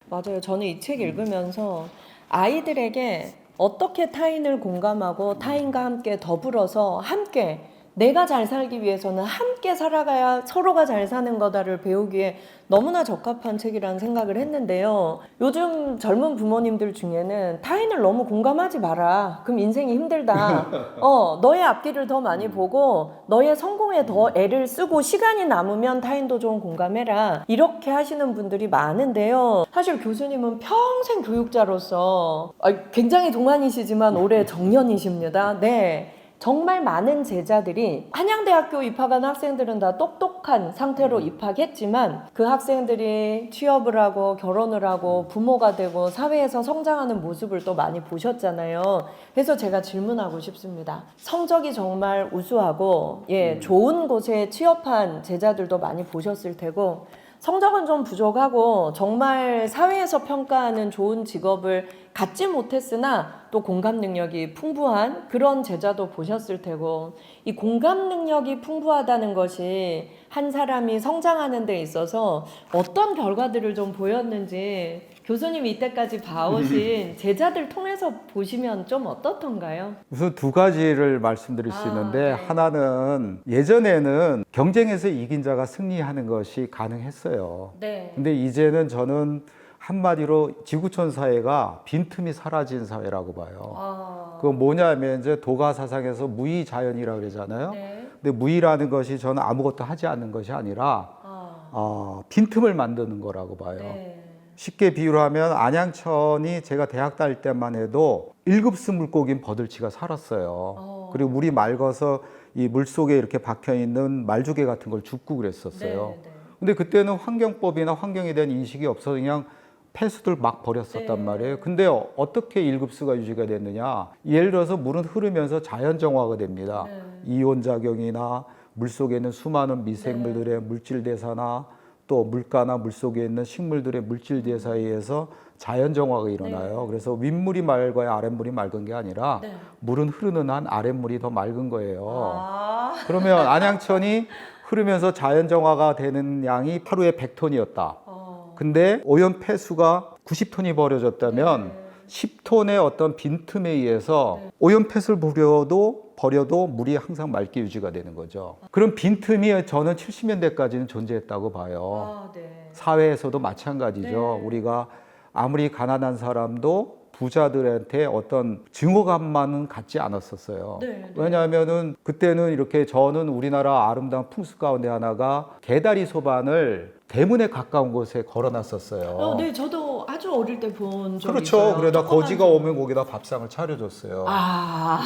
맞아요. 저는 이 책 읽으면서 아이들에게 어떻게 타인을 공감하고 타인과 함께 더불어서 함께 내가 잘 살기 위해서는 함께 살아가야 서로가 잘 사는 거다를 배우기에 너무나 적합한 책이라는 생각을 했는데요. 요즘 젊은 부모님들 중에는 타인을 너무 공감하지 마라. 그럼 인생이 힘들다. 너의 앞길을 더 많이 보고 너의 성공에 더 애를 쓰고 시간이 남으면 타인도 좀 공감해라. 이렇게 하시는 분들이 많은데요. 사실 교수님은 평생 교육자로서 굉장히 동안이시지만 올해 정년이십니다. 네. 정말 많은 제자들이 한양대학교 입학한 학생들은 다 똑똑한 상태로 입학했지만 그 학생들이 취업을 하고 결혼을 하고 부모가 되고 사회에서 성장하는 모습을 또 많이 보셨잖아요. 그래서 제가 질문하고 싶습니다. 성적이 정말 우수하고 좋은 곳에 취업한 제자들도 많이 보셨을 테고 성적은 좀 부족하고 정말 사회에서 평가하는 좋은 직업을 갖지 못했으나 또 공감 능력이 풍부한 그런 제자도 보셨을 테고 이 공감 능력이 풍부하다는 것이 한 사람이 성장하는 데 있어서 어떤 결과들을 좀 보였는지 교수님이 이때까지 봐오신 제자들 통해서 보시면 좀 어떻던가요? 우선 두 가지를 말씀드릴 수 있는데 네. 하나는 예전에는 경쟁에서 이긴 자가 승리하는 것이 가능했어요. 네. 근데 이제는 저는 한마디로 지구촌 사회가 빈틈이 사라진 사회라고 봐요. 그건 뭐냐면 이제 도가 사상에서 무의자연이라고 그러잖아요. 네. 근데 무의라는 것이 저는 아무것도 하지 않는 것이 아니라 빈틈을 만드는 거라고 봐요. 네. 쉽게 비유를 하면 안양천이 제가 대학 다닐 때만 해도 1급수 물고기인 버들치가 살았어요. 그리고 물이 맑아서 이 물속에 이렇게 박혀있는 말조개 같은 걸 줍고 그랬었어요. 네. 근데 그때는 환경법이나 환경에 대한 인식이 없어서 그냥 폐수들 막 버렸었단 네. 말이에요. 근데 어떻게 1급수가 유지가 됐느냐? 예를 들어서 물은 흐르면서 자연 정화가 됩니다. 네. 이온 작용이나 물속에 있는 수많은 미생물들의 물질 대사나 또 물가나 물속에 있는 식물들의 물질 대사에 의해서 자연 정화가 일어나요. 그래서 윗물이 맑아야 아랫물이 맑은 게 아니라 물은 흐르는 한 아랫물이 더 맑은 거예요. 그러면 안양천이 흐르면서 자연 정화가 되는 양이 하루에 100톤이었다. 근데 오염 폐수가 90톤이 버려졌다면 10톤의 어떤 빈틈에 의해서 오염 폐수를 버려도 물이 항상 맑게 유지가 되는 거죠. 그런 빈틈이 저는 70년대까지는 존재했다고 봐요. 사회에서도 마찬가지죠. 우리가 아무리 가난한 사람도 부자들한테 어떤 증오감만은 갖지 않았었어요. 왜냐하면은 그때는 이렇게 저는 우리나라 아름다운 풍습 가운데 하나가 개다리 소반을 대문에 가까운 곳에 걸어놨었어요. 네, 저도 아주 어릴 때 본 적이 그렇죠. 있어요. 그러다 조그만 거지가 집. 오면 거기다 밥상을 차려줬어요. 아,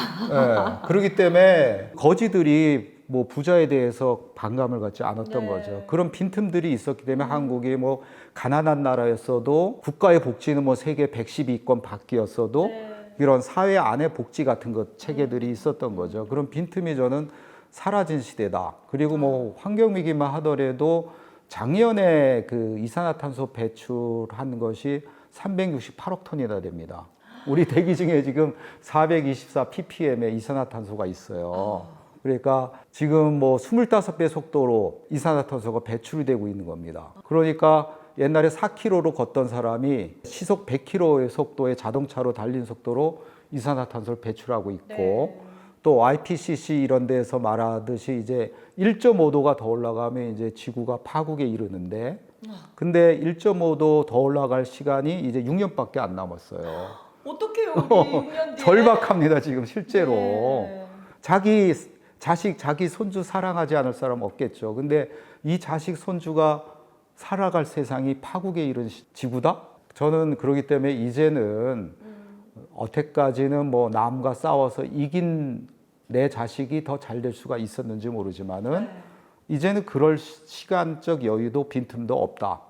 네. 그렇기 때문에 거지들이 뭐 부자에 대해서 반감을 갖지 않았던 거죠. 그런 빈틈들이 있었기 때문에 한국이 뭐 가난한 나라였어도 국가의 복지는 뭐 세계 112위권 밖이었어도 이런 사회 안에 복지 같은 것 체계들이 있었던 거죠. 그런 빈틈이 저는 사라진 시대다. 그리고 뭐 환경위기만 하더라도 작년에 그 이산화탄소 배출한 것이 368억 톤이나 됩니다. 우리 대기 중에 지금 424 ppm의 이산화탄소가 있어요. 그러니까 지금 뭐 25배 속도로 이산화탄소가 배출이 되고 있는 겁니다. 그러니까 옛날에 4km로 걷던 사람이 시속 100km의 속도의 자동차로 달린 속도로 이산화탄소를 배출하고 있고 또 IPCC 이런 데서 말하듯이 이제 1.5도가 더 올라가면 이제 지구가 파국에 이르는데 근데 1.5도 더 올라갈 시간이 이제 6년밖에 안 남았어요. 어떡해요, 우리 6년 뒤에. 절박합니다, 지금 실제로. 자기 자식, 자기 손주 사랑하지 않을 사람 없겠죠. 근데 이 자식, 손주가 살아갈 세상이 파국에 이른 지구다? 저는 그러기 때문에 이제는 어태까지는 뭐 남과 싸워서 이긴 내 자식이 더 잘 될 수가 있었는지 모르지만은 이제는 그럴 시간적 여유도 빈틈도 없다.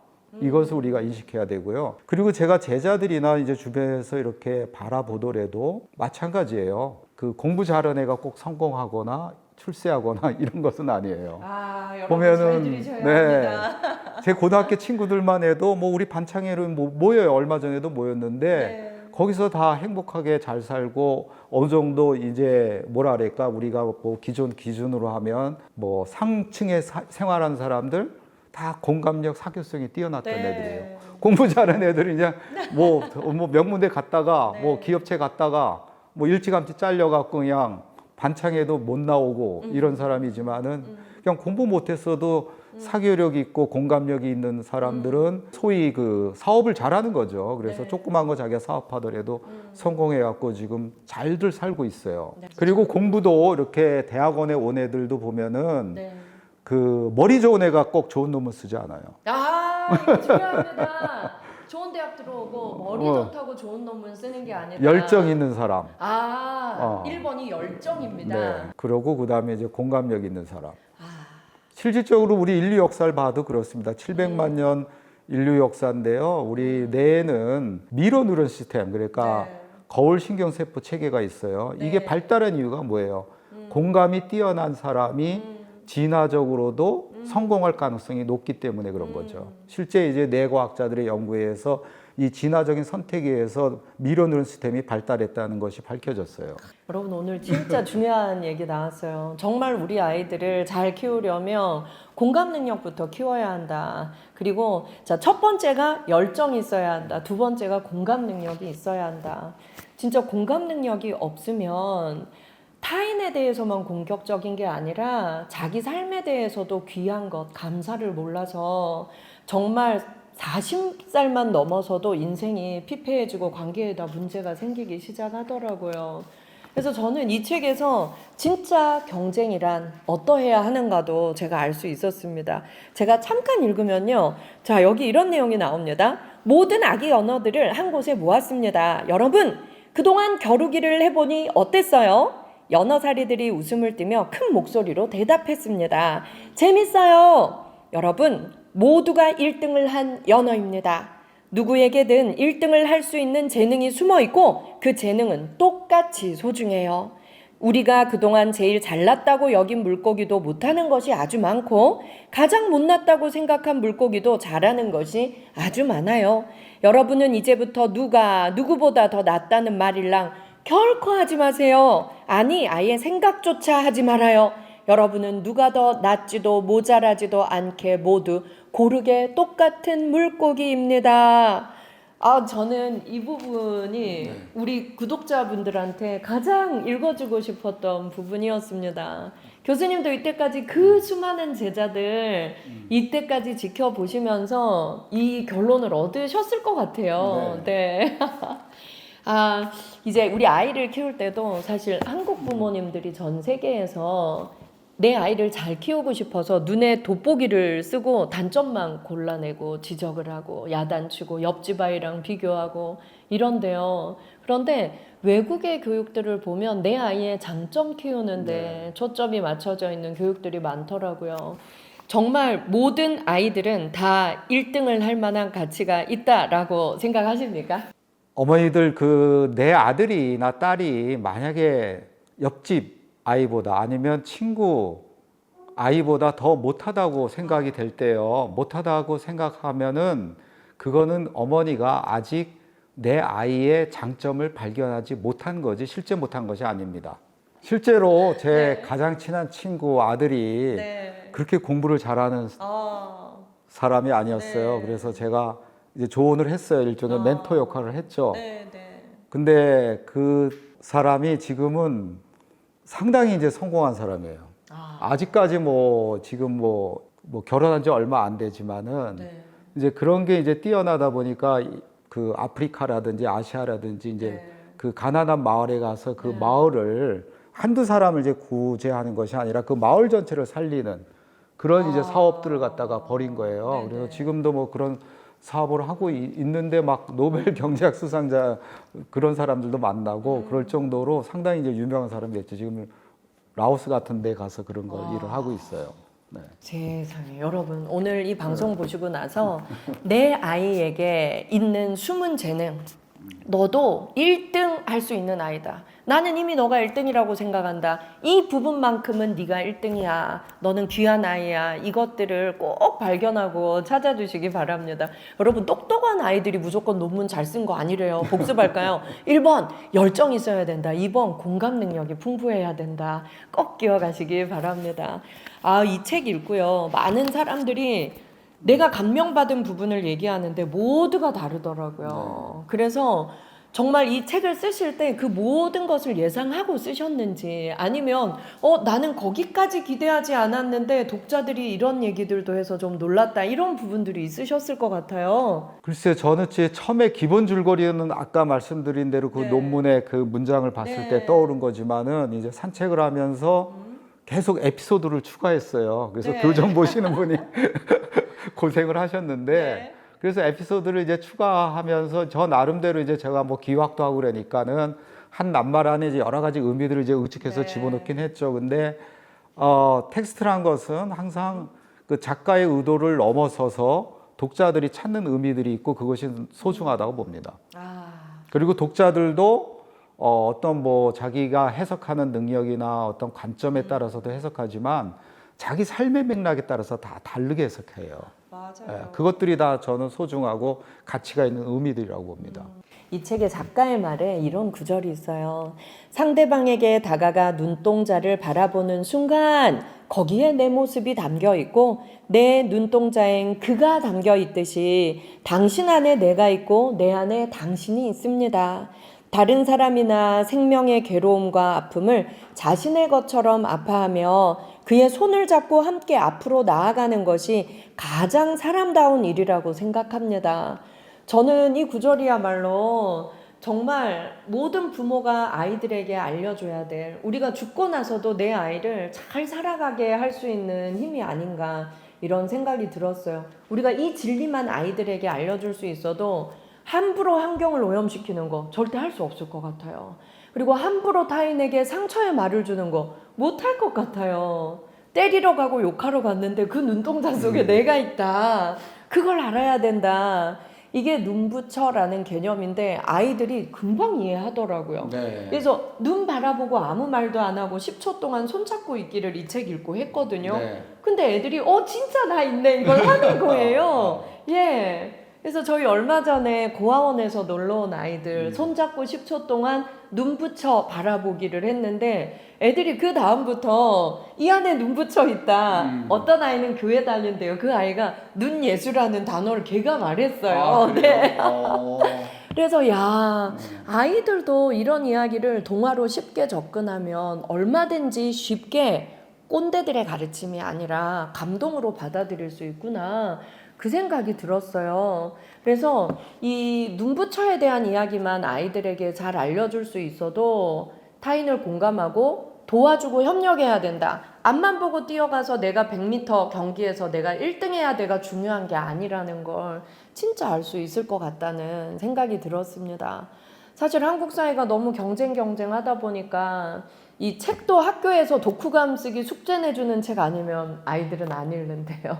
이것을 우리가 인식해야 되고요. 그리고 제가 제자들이나 이제 주변에서 이렇게 바라보더라도 마찬가지예요. 그 공부 잘하는 애가 꼭 성공하거나 출세하거나 이런 것은 아니에요. 여러분 보면은 잘 들으셔야 합니다. 제 고등학교 친구들만 해도 뭐 우리 반창회로 모여요. 얼마 전에도 모였는데 거기서 다 행복하게 잘 살고 어느 정도 이제 뭐라 그럴까 우리가 뭐 기준으로 하면 뭐 상층에 생활하는 사람들 다 공감력, 사교성이 뛰어났던 네. 애들이에요. 공부 잘하는 애들이 이제 뭐 명문대 갔다가 네. 뭐 기업체 갔다가 뭐 일찌감치 잘려갖고 그냥 반창에도 못 나오고 이런 사람이지만은 그냥 공부 못했어도 사교력이 있고 공감력이 있는 사람들은 소위 그 사업을 잘하는 거죠. 그래서 네. 조그만 거 자기가 사업하더라도 성공해갖고 지금 잘들 살고 있어요. 네. 그리고 공부도 이렇게 대학원에 온 애들도 보면은 네. 그 머리 좋은 애가 꼭 좋은 논문 쓰지 않아요. 아, 이거 중요합니다. 좋은 대학 들어오고 머리 좋다고 좋은 논문 쓰는 게 아니라 열정 있는 사람. 아, 1번이 열정입니다. 네. 그러고 그다음에 이제 공감력 있는 사람. 아, 실질적으로 우리 인류 역사를 봐도 그렇습니다. 700만 년 인류 역사인데요. 우리 뇌에는 미러 뉴런 시스템, 그러니까 네. 거울 신경세포 체계가 있어요. 네. 이게 발달한 이유가 뭐예요? 공감이 뛰어난 사람이 진화적으로도 성공할 가능성이 높기 때문에 그런 거죠. 실제 이제 뇌과학자들의 연구에 의해서 이 진화적인 선택에 의해서 미러 뉴런 시스템이 발달했다는 것이 밝혀졌어요. 여러분 오늘 진짜 중요한 얘기 나왔어요. 정말 우리 아이들을 잘 키우려면 공감 능력부터 키워야 한다. 그리고 자, 첫 번째가 열정이 있어야 한다. 두 번째가 공감 능력이 있어야 한다. 진짜 공감 능력이 없으면 타인에 대해서만 공격적인 게 아니라 자기 삶에 대해서도 귀한 것, 감사를 몰라서 정말 40살만 넘어서도 인생이 피폐해지고 관계에다 문제가 생기기 시작하더라고요. 그래서 저는 이 책에서 진짜 경쟁이란 어떠해야 하는가도 제가 알 수 있었습니다. 제가 잠깐 읽으면요. 자, 여기 이런 내용이 나옵니다. 모든 아기 언어들을 한 곳에 모았습니다. 여러분, 그동안 겨루기를 해보니 어땠어요? 연어사리들이 웃음을 띠며 큰 목소리로 대답했습니다. 재밌어요. 여러분, 모두가 1등을 한 연어입니다. 누구에게든 1등을 할 수 있는 재능이 숨어 있고 그 재능은 똑같이 소중해요. 우리가 그동안 제일 잘났다고 여긴 물고기도 못하는 것이 아주 많고 가장 못났다고 생각한 물고기도 잘하는 것이 아주 많아요. 여러분은 이제부터 누가 누구보다 더 낫다는 말일랑 결코 하지 마세요. 아니, 아예 생각조차 하지 말아요. 여러분은 누가 더 낫지도 모자라지도 않게 모두 고르게 똑같은 물고기입니다. 아, 저는 이 부분이 우리 구독자분들한테 가장 읽어주고 싶었던 부분이었습니다. 교수님도 이때까지 그 수많은 제자들 이때까지 지켜보시면서 이 결론을 얻으셨을 것 같아요. 네. 아, 이제 우리 아이를 키울 때도 사실 한국 부모님들이 전 세계에서 내 아이를 잘 키우고 싶어서 눈에 돋보기를 쓰고 단점만 골라내고 지적을 하고 야단치고 옆집 아이랑 비교하고 이런데요. 그런데 외국의 교육들을 보면 내 아이의 장점 키우는데 초점이 맞춰져 있는 교육들이 많더라고요. 정말 모든 아이들은 다 1등을 할 만한 가치가 있다라고 생각하십니까? 어머니들 그 내 아들이나 딸이 만약에 옆집 아이보다 아니면 친구 아이보다 더 못하다고 생각이 될 때요. 못하다고 생각하면은 그거는 어머니가 아직 내 아이의 장점을 발견하지 못한 거지 실제 못한 것이 아닙니다. 실제로 제 가장 친한 친구 아들이 그렇게 공부를 잘하는 사람이 아니었어요. 네. 그래서 제가 이제 조언을 했어요. 일종의 멘토 역할을 했죠. 네. 근데 그 사람이 지금은 상당히 이제 성공한 사람이에요. 아직까지 뭐 지금 뭐 결혼한 지 얼마 안 되지만은 이제 그런 게 이제 뛰어나다 보니까 그 아프리카라든지 아시아라든지 이제 그 가난한 마을에 가서 그 마을을 한두 사람을 이제 구제하는 것이 아니라 그 마을 전체를 살리는 그런 이제 사업들을 갖다가 벌인 거예요. 그래서 지금도 뭐 그런 사업을 하고 있는데 막 노벨 경제학 수상자 그런 사람들도 만나고 그럴 정도로 상당히 이제 유명한 사람이 됐죠. 지금 라오스 같은 데 가서 그런 거 일을 하고 있어요. 네. 세상에 여러분 오늘 이 방송 보시고 나서 내 아이에게 있는 숨은 재능 너도 1등 할 수 있는 아이다. 나는 이미 너가 1등이라고 생각한다. 이 부분만큼은 네가 1등이야. 너는 귀한 아이야. 이것들을 꼭 발견하고 찾아주시기 바랍니다. 여러분, 똑똑한 아이들이 무조건 논문 잘 쓴 거 아니래요. 복습할까요? 1번 열정 있어야 된다. 2번 공감 능력이 풍부해야 된다. 꼭 기억하시기 바랍니다. 이 책 읽고요, 많은 사람들이 내가 감명받은 부분을 얘기하는데 모두가 다르더라고요. 그래서 정말 이 책을 쓰실 때 그 모든 것을 예상하고 쓰셨는지, 아니면 나는 거기까지 기대하지 않았는데 독자들이 이런 얘기들도 해서 좀 놀랐다, 이런 부분들이 있으셨을 것 같아요. 글쎄요, 저는 제 처음에 기본 줄거리는 아까 말씀드린 대로 그 네. 논문의 그 문장을 봤을 네. 때 떠오른 거지만은 이제 산책을 하면서 계속 에피소드를 추가했어요. 그래서 네. 교정 보시는 분이 고생을 하셨는데, 네. 그래서 에피소드를 이제 추가하면서 저 나름대로 이제 제가 뭐 기획도 하고 그러니까는 한 낱말 안에 이제 여러 가지 의미들을 이제 의축해서 네. 집어넣긴 했죠. 근데 텍스트란 것은 항상 그 작가의 의도를 넘어서서 독자들이 찾는 의미들이 있고 그것이 소중하다고 봅니다. 그리고 독자들도 어떤 뭐 자기가 해석하는 능력이나 어떤 관점에 따라서도 해석하지만 자기 삶의 맥락에 따라서 다 다르게 해석해요. 맞아요. 그것들이 다 저는 소중하고 가치가 있는 의미들이라고 봅니다. 이 책의 작가의 말에 이런 구절이 있어요. 상대방에게 다가가 눈동자를 바라보는 순간 거기에 내 모습이 담겨 있고 내 눈동자엔 그가 담겨 있듯이 당신 안에 내가 있고 내 안에 당신이 있습니다. 다른 사람이나 생명의 괴로움과 아픔을 자신의 것처럼 아파하며 그의 손을 잡고 함께 앞으로 나아가는 것이 가장 사람다운 일이라고 생각합니다. 저는 이 구절이야말로 정말 모든 부모가 아이들에게 알려줘야 될, 우리가 죽고 나서도 내 아이를 잘 살아가게 할 수 있는 힘이 아닌가, 이런 생각이 들었어요. 우리가 이 진리만 아이들에게 알려줄 수 있어도 함부로 환경을 오염시키는 거 절대 할 수 없을 것 같아요. 그리고 함부로 타인에게 상처의 말을 주는 거 못할 것 같아요. 때리러 가고 욕하러 갔는데 그 눈동자 속에 내가 있다, 그걸 알아야 된다. 이게 눈부처라는 개념인데 아이들이 금방 이해하더라고요. 네. 그래서 눈 바라보고 아무 말도 안 하고 10초 동안 손잡고 있기를 이 책 읽고 했거든요. 네. 근데 애들이 진짜 나 있네, 이걸 하는 거예요. 예. 그래서 저희 얼마 전에 고아원에서 놀러 온 아이들 손잡고 10초 동안 눈 붙여 바라보기를 했는데 애들이 그 다음부터 이 안에 눈 붙여 있다. 어떤 아이는 교회 다니는데요, 그 아이가 눈 예수라는 단어를 걔가 말했어요. 네. 그래서 아이들도 이런 이야기를 동화로 쉽게 접근하면 얼마든지 쉽게 꼰대들의 가르침이 아니라 감동으로 받아들일 수 있구나, 그 생각이 들었어요. 그래서 이 눈부처에 대한 이야기만 아이들에게 잘 알려줄 수 있어도 타인을 공감하고 도와주고 협력해야 된다. 앞만 보고 뛰어가서 내가 100m 경기에서 내가 1등 해야 내가 중요한 게 아니라는 걸 진짜 알 수 있을 것 같다는 생각이 들었습니다. 사실 한국 사회가 너무 경쟁하다 보니까 이 책도 학교에서 독후감 쓰기 숙제 내주는 책 아니면 아이들은 안 읽는데요.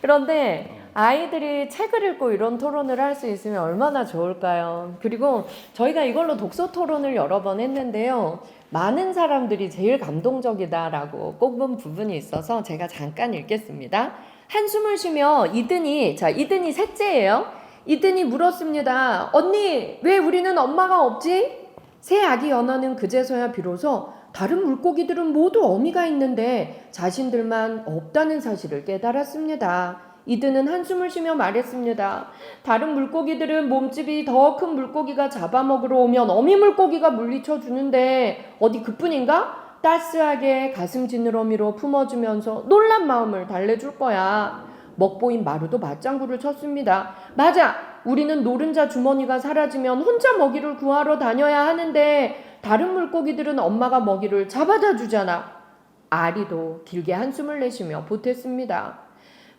그런데 아이들이 책을 읽고 이런 토론을 할 수 있으면 얼마나 좋을까요? 그리고 저희가 이걸로 독서 토론을 여러 번 했는데요, 많은 사람들이 제일 감동적이다라고 꼽은 부분이 있어서 제가 잠깐 읽겠습니다. 한숨을 쉬며 이든이 셋째예요. 이든이 물었습니다. 언니, 왜 우리는 엄마가 없지? 새 아기 연어는 그제서야 비로소 다른 물고기들은 모두 어미가 있는데 자신들만 없다는 사실을 깨달았습니다. 이든은 한숨을 쉬며 말했습니다. 다른 물고기들은 몸집이 더 큰 물고기가 잡아먹으러 오면 어미 물고기가 물리쳐 주는데 어디 그뿐인가? 따스하게 가슴 지느러미로 품어주면서 놀란 마음을 달래줄 거야. 먹보인 마루도 맞장구를 쳤습니다. 맞아! 우리는 노른자 주머니가 사라지면 혼자 먹이를 구하러 다녀야 하는데 다른 물고기들은 엄마가 먹이를 잡아다 주잖아. 아리도 길게 한숨을 내쉬며 보탰습니다.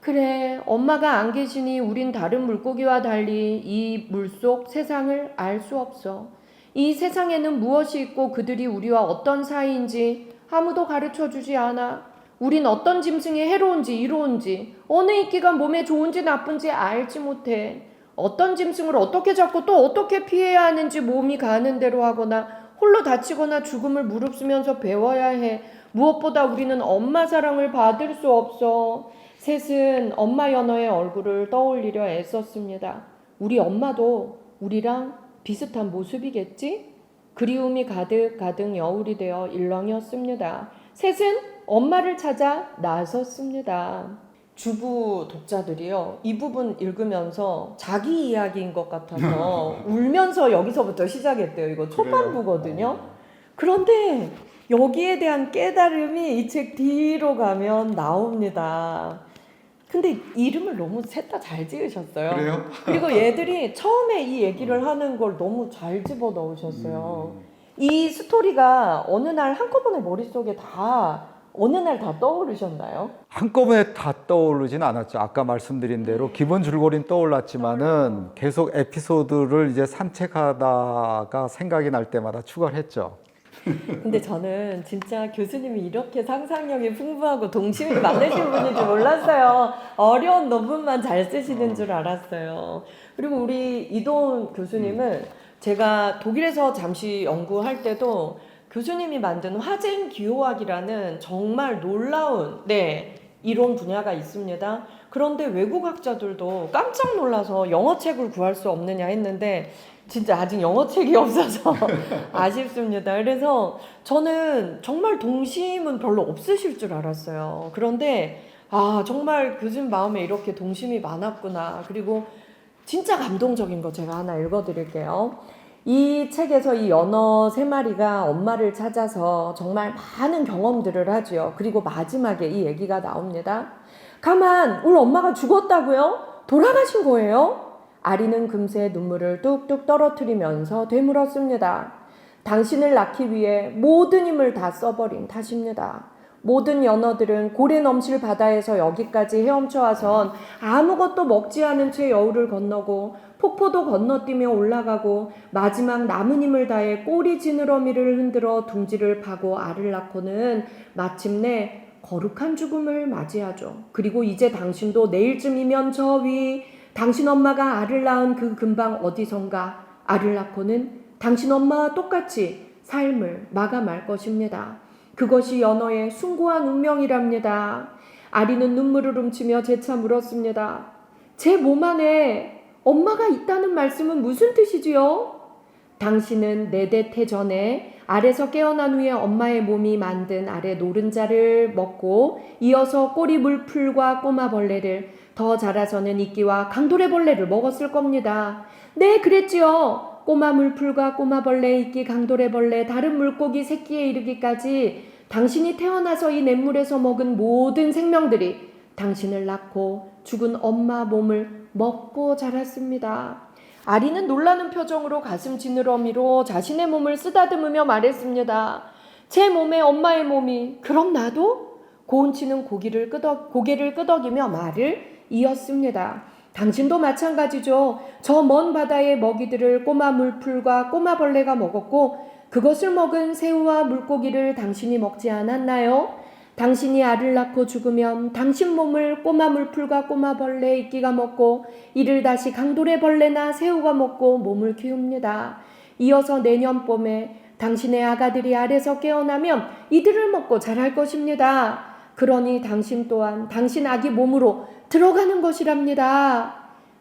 그래, 엄마가 안 계시니 우린 다른 물고기와 달리 이 물속 세상을 알 수 없어. 이 세상에는 무엇이 있고 그들이 우리와 어떤 사이인지 아무도 가르쳐주지 않아. 우린 어떤 짐승이 해로운지 이로운지 어느 이끼가 몸에 좋은지 나쁜지 알지 못해. 어떤 짐승을 어떻게 잡고 또 어떻게 피해야 하는지 몸이 가는 대로 하거나 홀로 다치거나 죽음을 무릅쓰면서 배워야 해. 무엇보다 우리는 엄마 사랑을 받을 수 없어. 셋은 엄마 연어의 얼굴을 떠올리려 애썼습니다. 우리 엄마도 우리랑 비슷한 모습이겠지? 그리움이 가득 여울이 되어 일렁이었습니다. 셋은 엄마를 찾아 나섰습니다. 주부 독자들이요, 이 부분 읽으면서 자기 이야기인 것 같아서 울면서 여기서부터 시작했대요. 이거 초반부거든요. 그런데 여기에 대한 깨달음이 이 책 뒤로 가면 나옵니다. 근데 이름을 너무 셋 다 잘 지으셨어요. 그래요? 그리고 얘들이 처음에 이 얘기를 하는 걸 너무 잘 집어 넣으셨어요. 이 스토리가 어느 날 한꺼번에 머릿속에 다 어느 날 다 떠오르셨나요? 한꺼번에 다 떠오르진 않았죠. 아까 말씀드린 대로 기본 줄거리는 떠올랐지만은 계속 에피소드를 이제 산책하다가 생각이 날 때마다 추가를 했죠. 근데 저는 진짜 교수님이 이렇게 상상력이 풍부하고 동심이 많으신 분인 줄 몰랐어요. 어려운 논문만 잘 쓰시는 줄 알았어요. 그리고 우리 이도훈 교수님은 제가 독일에서 잠시 연구할 때도 교수님이 만든 화쟁 기호학이라는 정말 놀라운 이론 분야가 있습니다. 그런데 외국 학자들도 깜짝 놀라서 영어책을 구할 수 없느냐 했는데 진짜 아직 영어책이 없어서 아쉽습니다. 그래서 저는 정말 동심은 별로 없으실 줄 알았어요. 그런데 정말 교수님 마음에 이렇게 동심이 많았구나. 그리고 진짜 감동적인 거 제가 하나 읽어드릴게요. 이 책에서 이 연어 3마리가 엄마를 찾아서 정말 많은 경험들을 하죠. 그리고 마지막에 이 얘기가 나옵니다. 가만, 우리 엄마가 죽었다고요? 돌아가신 거예요? 아리는 금세 눈물을 뚝뚝 떨어뜨리면서 되물었습니다. 당신을 낳기 위해 모든 힘을 다 써버린 탓입니다. 모든 연어들은 고래 넘칠 바다에서 여기까지 헤엄쳐 와선 아무것도 먹지 않은 채 여울을 건너고 폭포도 건너뛰며 올라가고 마지막 남은 힘을 다해 꼬리 지느러미를 흔들어 둥지를 파고 알을 낳고는 마침내 거룩한 죽음을 맞이하죠. 그리고 이제 당신도 내일쯤이면 저 위 당신 엄마가 알을 낳은 그 근방 어디선가 알을 낳고는 당신 엄마와 똑같이 삶을 마감할 것입니다. 그것이 연어의 숭고한 운명이랍니다. 아리는 눈물을 훔치며 재차 물었습니다. 제 몸 안에 엄마가 있다는 말씀은 무슨 뜻이지요? 당신은 4대 태전에 알에서 깨어난 후에 엄마의 몸이 만든 알의 노른자를 먹고 이어서 꼬리 물풀과 꼬마벌레를 더 자라서는 이끼와 강도래벌레를 먹었을 겁니다. 네, 그랬지요. 꼬마 물풀과 꼬마벌레, 이끼, 강도래벌레, 다른 물고기 새끼에 이르기까지 당신이 태어나서 이 냇물에서 먹은 모든 생명들이 당신을 낳고 죽은 엄마 몸을 먹고 자랐습니다. 아리는 놀라는 표정으로 가슴 지느러미로 자신의 몸을 쓰다듬으며 말했습니다. 제 몸에 엄마의 몸이 그럼 나도? 고운치는 고개를 끄덕이며 말을 이었습니다. 당신도 마찬가지죠. 저 먼 바다의 먹이들을 꼬마 물풀과 꼬마벌레가 먹었고 그것을 먹은 새우와 물고기를 당신이 먹지 않았나요? 당신이 알을 낳고 죽으면 당신 몸을 꼬마 물풀과 꼬마벌레, 이끼가 먹고 이를 다시 강도래벌레나 새우가 먹고 몸을 키웁니다. 이어서 내년 봄에 당신의 아가들이 알에서 깨어나면 이들을 먹고 자랄 것입니다. 그러니 당신 또한 당신 아기 몸으로 들어가는 것이랍니다.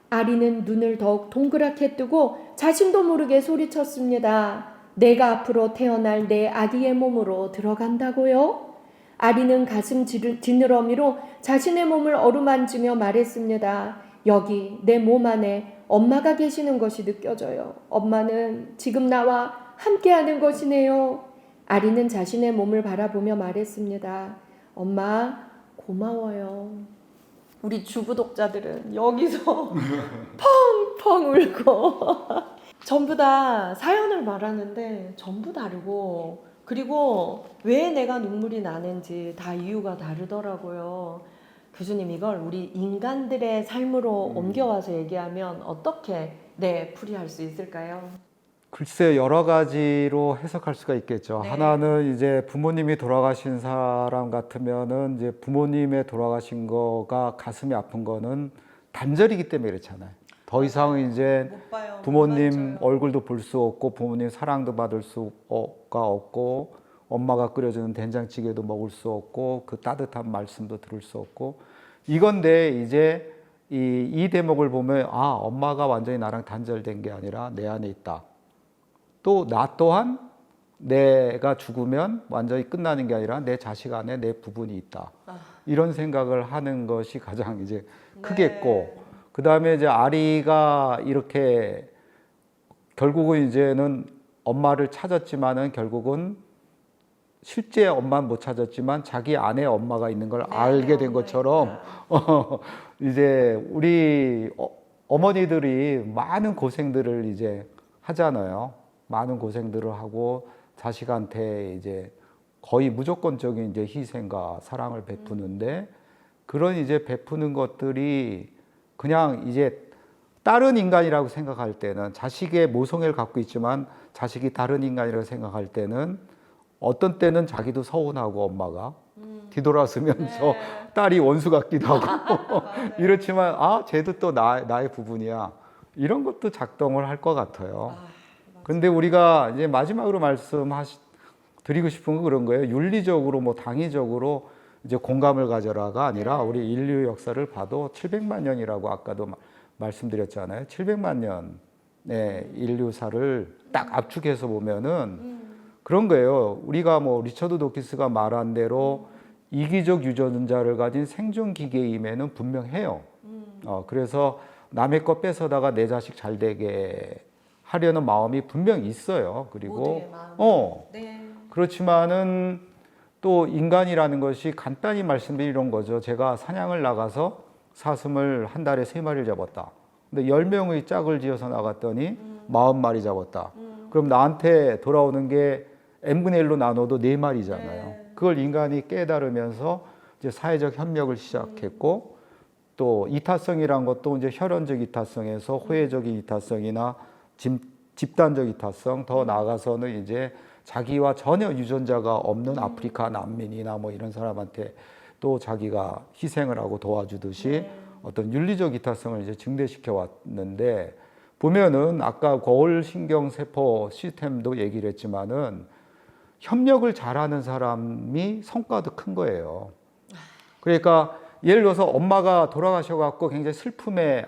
아리는 눈을 더욱 동그랗게 뜨고 자신도 모르게 소리쳤습니다. 내가 앞으로 태어날 내 아기의 몸으로 들어간다고요? 아리는 가슴 지느러미로 자신의 몸을 어루만지며 말했습니다. 여기 내 몸 안에 엄마가 계시는 것이 느껴져요. 엄마는 지금 나와 함께하는 것이네요. 아리는 자신의 몸을 바라보며 말했습니다. 엄마, 고마워요. 우리 주부 독자들은 여기서 펑펑 울고 전부 다 사연을 말하는데 전부 다르고 그리고 왜 내가 눈물이 나는지 다 이유가 다르더라고요. 교수님 이걸 우리 인간들의 삶으로 옮겨와서 얘기하면 어떻게 풀이할 수 있을까요? 글쎄 여러 가지로 해석할 수가 있겠죠. 네. 하나는 이제 부모님이 돌아가신 사람 같으면은 이제 부모님의 돌아가신 거가 가슴이 아픈 거는 단절이기 때문에 그렇잖아요. 더 이상 이제 못 봐요. 못 부모님 만져요. 얼굴도 볼 수 없고 부모님 사랑도 받을 수가 없고 엄마가 끓여주는 된장찌개도 먹을 수 없고 그 따뜻한 말씀도 들을 수 없고 이건데 이제 이 대목을 보면 아 엄마가 완전히 나랑 단절된 게 아니라 내 안에 있다. 또 나 또한 내가 죽으면 완전히 끝나는 게 아니라 내 자식 안에 내 부분이 있다. 이런 생각을 하는 것이 가장 이제 크겠고 그 다음에 이제 아리가 이렇게 결국은 이제는 엄마를 찾았지만은 결국은 실제 엄마는 못 찾았지만 자기 안에 엄마가 있는 걸 알게 된 것처럼 이제 우리 어머니들이 많은 고생들을 이제 하잖아요. 많은 고생들을 하고 자식한테 이제 거의 무조건적인 이제 희생과 사랑을 베푸는데 그런 이제 베푸는 것들이 그냥 이제 다른 인간이라고 생각할 때는 자식의 모성애를 갖고 있지만 자식이 다른 인간이라고 생각할 때는 어떤 때는 자기도 서운하고 엄마가 뒤돌아서면서 딸이 원수 같기도 하고 이렇지만 아 쟤도 또 나의 부분이야 이런 것도 작동을 할 것 같아요. 근데 우리가 이제 마지막으로 드리고 싶은 건 그런 거예요. 윤리적으로 뭐 당위적으로 이제 공감을 가져라가 아니라 우리 인류 역사를 봐도 700만 년이라고 아까도 말씀드렸잖아요. 700만 년의 인류사를 딱 압축해서 보면은 그런 거예요. 우리가 뭐 리처드 도키스가 말한 대로 이기적 유전자를 가진 생존 기계임에는 분명해요. 그래서 남의 것 뺏어다가 내 자식 잘 되게 하려는 마음이 분명 있어요. 그리고 그렇지만은 또 인간이라는 것이 간단히 말씀드린 이런 거죠. 제가 사냥을 나가서 사슴을 한 달에 3마리를 잡았다. 근데 10명의 짝을 지어서 나갔더니 40마리 잡았다. 그럼 나한테 돌아오는 게 n분의 1로 나눠도 4마리잖아요. 그걸 인간이 깨달으면서 이제 사회적 협력을 시작했고 또 이타성이란 것도 이제 혈연적 이타성에서 호혜적인 이타성이나 집단적 이타성 더 나아가서는 이제 자기와 전혀 유전자가 없는 아프리카 난민이나 뭐 이런 사람한테 또 자기가 희생을 하고 도와주듯이 어떤 윤리적 이타성을 이제 증대시켜 왔는데 보면은 아까 거울 신경 세포 시스템도 얘기를 했지만은 협력을 잘하는 사람이 성과도 큰 거예요. 그러니까 예를 들어서 엄마가 돌아가셔갖고 굉장히 슬픔에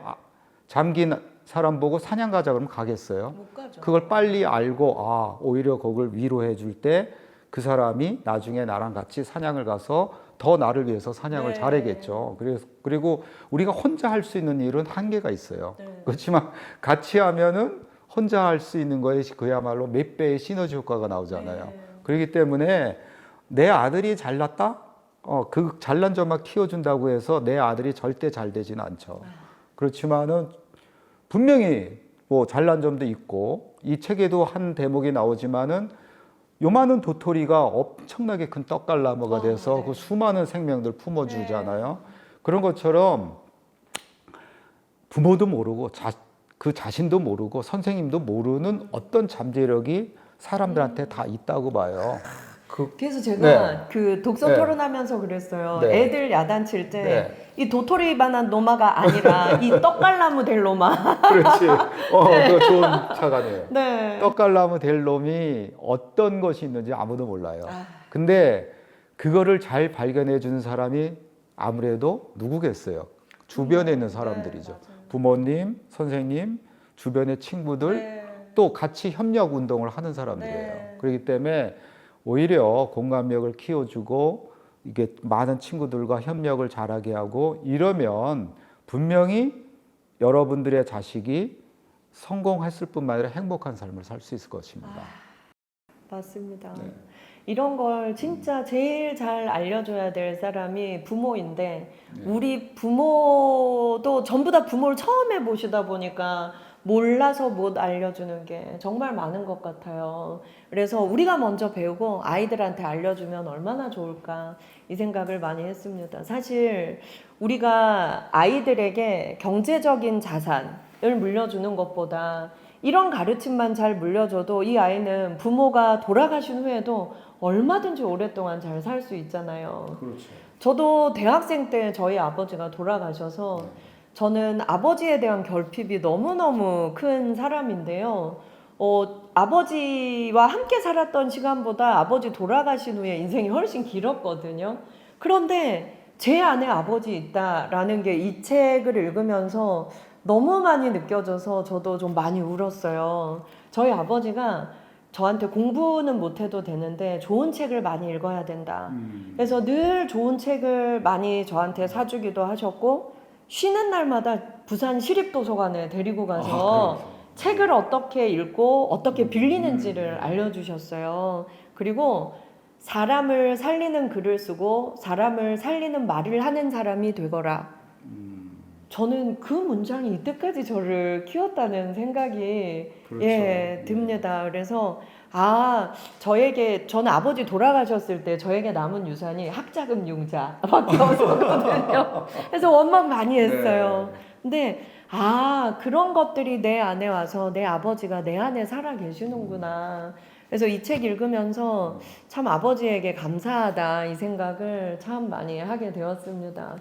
잠긴 사람 보고 사냥 가자 그러면 가겠어요? 못 가죠. 그걸 빨리 알고 아 오히려 그걸 위로해 줄 때 그 사람이 나중에 나랑 같이 사냥을 가서 더 나를 위해서 사냥을 잘하겠죠. 그리고 우리가 혼자 할 수 있는 일은 한계가 있어요. 그렇지만 같이 하면은 혼자 할 수 있는 거에 그야말로 몇 배의 시너지 효과가 나오잖아요. 그렇기 때문에 내 아들이 잘났다? 그 잘난 점만 키워준다고 해서 내 아들이 절대 잘 되지는 않죠. 그렇지만은 분명히 뭐 잘난 점도 있고 이 책에도 한 대목이 나오지만은 요만한 도토리가 엄청나게 큰 떡갈나무가 돼서 그 수많은 생명들 품어주잖아요. 그런 것처럼 부모도 모르고 그 자신도 모르고 선생님도 모르는 어떤 잠재력이 사람들한테 다 있다고 봐요. 그래서 제가 그 독서 토론하면서 그랬어요. 네. 애들 야단칠 때 이 도토리만한 노마가 아니라 이 떡갈나무 될 노마. 그렇지. 그거 좋은 차가네요. 네. 떡갈나무 될 놈이 어떤 것이 있는지 아무도 몰라요. 근데 그거를 잘 발견해 주는 사람이 아무래도 누구겠어요? 주변에 있는 사람들이죠. 부모님, 선생님, 주변의 친구들, 또 같이 협력 운동을 하는 사람들이에요. 그렇기 때문에 오히려 공감력을 키워주고 이게 많은 친구들과 협력을 잘하게 하고 이러면 분명히 여러분들의 자식이 성공했을 뿐만 아니라 행복한 삶을 살 수 있을 것입니다. 맞습니다. 이런 걸 진짜 제일 잘 알려줘야 될 사람이 부모인데 우리 부모도 전부 다 부모를 처음 해보시다 보니까 몰라서 못 알려주는 게 정말 많은 것 같아요. 그래서 우리가 먼저 배우고 아이들한테 알려주면 얼마나 좋을까 이 생각을 많이 했습니다. 사실 우리가 아이들에게 경제적인 자산을 물려주는 것보다 이런 가르침만 잘 물려줘도 이 아이는 부모가 돌아가신 후에도 얼마든지 오랫동안 잘 살 수 있잖아요. 그렇죠. 저도 대학생 때 저희 아버지가 돌아가셔서 저는 아버지에 대한 결핍이 너무너무 큰 사람인데요. 아버지와 함께 살았던 시간보다 아버지 돌아가신 후에 인생이 훨씬 길었거든요. 그런데 제 안에 아버지 있다라는 게 이 책을 읽으면서 너무 많이 느껴져서 저도 좀 많이 울었어요. 저희 아버지가 저한테 공부는 못해도 되는데 좋은 책을 많이 읽어야 된다. 그래서 늘 좋은 책을 많이 저한테 사주기도 하셨고, 쉬는 날마다 부산 시립도서관에 데리고 가서 책을 어떻게 읽고 어떻게 빌리는지를 알려주셨어요. 그리고 사람을 살리는 글을 쓰고 사람을 살리는 말을 하는 사람이 되거라. 저는 그 문장이 이때까지 저를 키웠다는 생각이 그렇죠. 듭니다. 그래서 저는 아버지 돌아가셨을 때 저에게 남은 유산이 학자금융자밖에 없었거든요. 그래서 원망 많이 했어요. 근데 그런 것들이 내 안에 와서 내 아버지가 내 안에 살아 계시는구나. 그래서 이 책 읽으면서 참 아버지에게 감사하다 이 생각을 참 많이 하게 되었습니다.